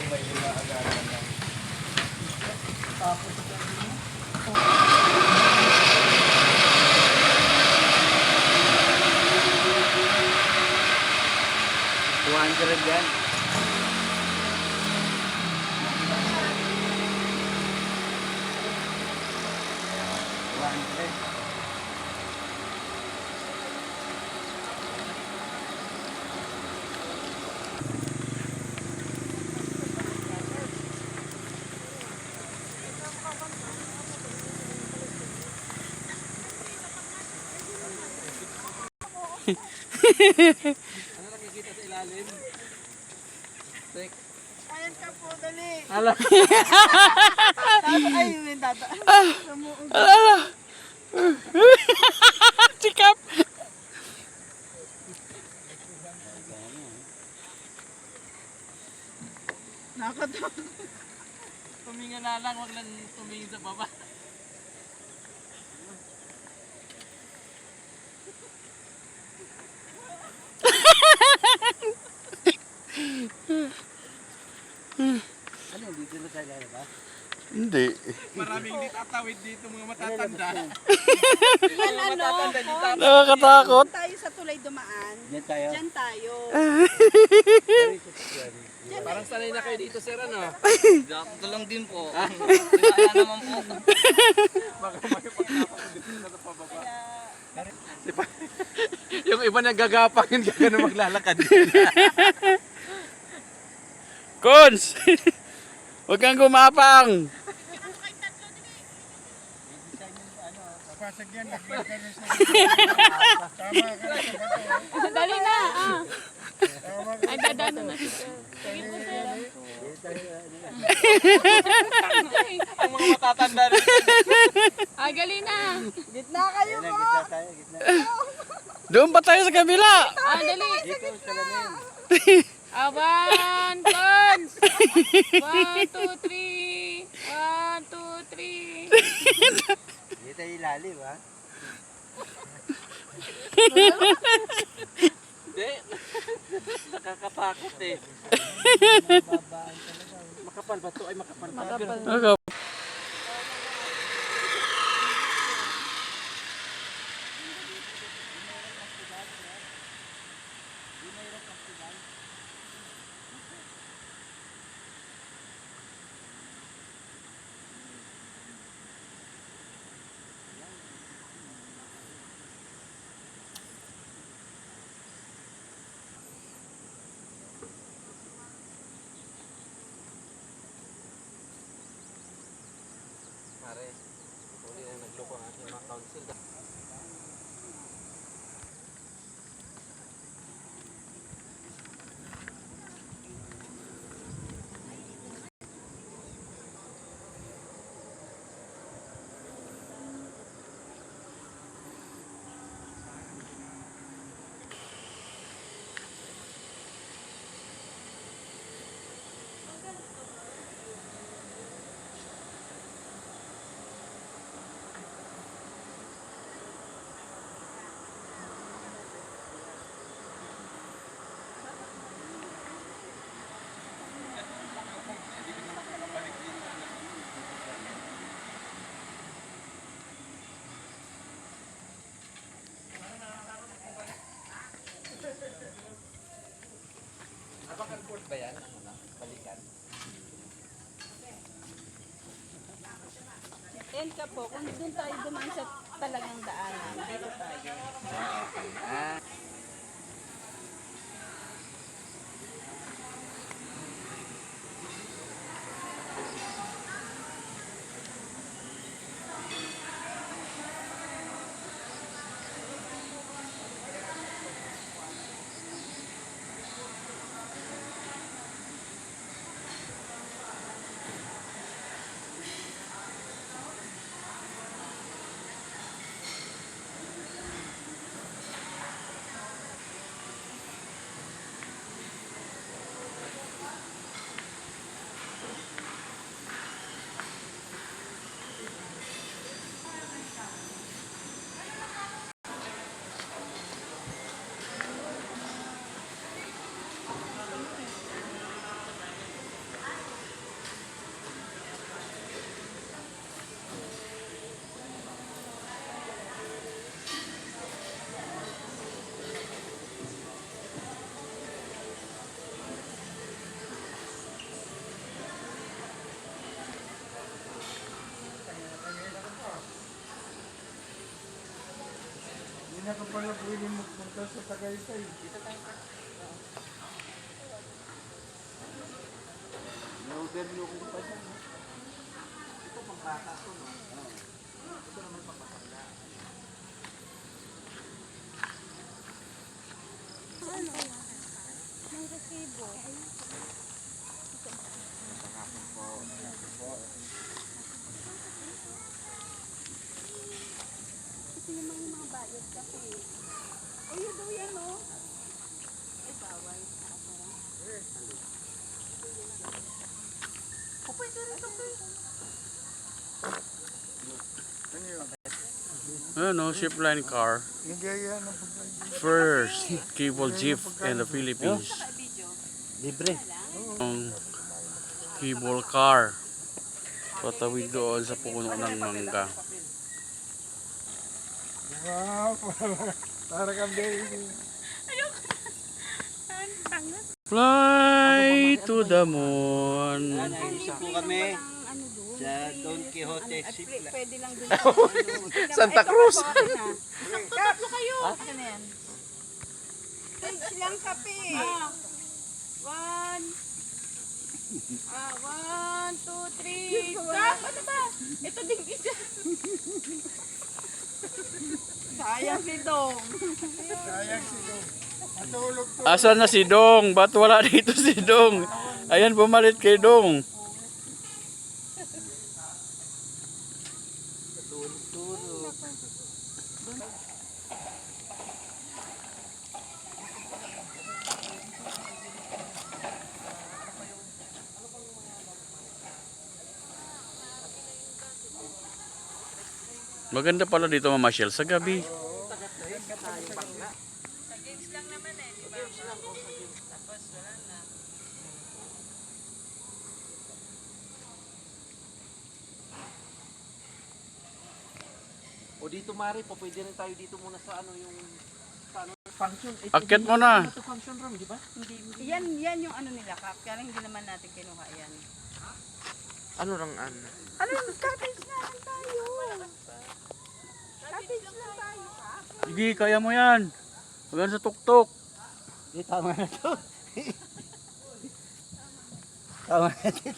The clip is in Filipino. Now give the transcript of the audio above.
may inaagaran lang. Tapos ito. 200 yan. Ano nakikita sa ilalim? Ayan ka po, dali. Ala. Ay, yung tata. Sikap! Nakatakot. Tumingin na lang, wag lang tumingin sa baba. Ano, dito na tayo ba? Hindi. Maraming di tatawid dito, mga matatanda. Yan Mga ano, matatanda di tatawid. Nakakatakot. kung tayo sa tulay dumaan, Diyan tayo. dyan tayo. Parang sanay na kayo dito, sir, ano? Ito lang din po. Wala naman po. Baka may pagkakapagdating na sa pababa. Yung iba nagagapang yun, gano'n maglalakad. Cons! Huwag kang gumapang! Dali na, Ay, dadano na siya. Ang mga matatanda rin. Ay, gali na. Gitna kayo po. Gitna tayo, gitna. Doon pa tayo sa kabila! Ah, dali. Dito, salamin. One, cons. 1, 2, 3. 1, 2, 3. Dito yung ilalim, ha? Hindi. Nakakatakot eh. Makapal ba ito? Ay makapal ba? Okay. Pare, uli na nagloko ang ating mga council. Abakan port ba yan? Ano na? Balikan? Yan ka po. Kung doon tayo dumaan sa talagang daanan, dito tayo. pala pwede magpunta sa Tagaytay. Na-overview ko pa siya. Ito pang bata to, no? Ito naman pang matanda. Ano, shipline car. Hindi yan ang pagkain. First cable jeep in the Philippines. Libre. Ang cable car. Patawid doon sa puno ng mangga. Wow, para kang baby. Fly to the moon. Naisip po kami sa Don Quixote Shipla. Pwede lang dun. Santa Cruz. Tatlo kayo. Ano na yan? Silang kape. One. 1, 2, 3. Stop! Ano ba? Ito din isa. Sayang si Dong. Sayang si Dong. Matulog to. Asan na si Dong? Ba't wala dito si Dong? Ayan, pumalit kay Dong. Maganda pala dito mamasyal sa gabi. O dito Mari, po pwede rin tayo dito muna sa ano yung sa ano function. Akit mo na. Ito function room, di ba? Yan yung ano nila, Kap. Kaya lang hindi naman natin kinuha yan. Ano lang ano? Ano, cottage na lang tayo. Cottage lang tayo, Kap. Sige, kaya mo yan. Huwag sa tuktok. Tama na to. Tama na to.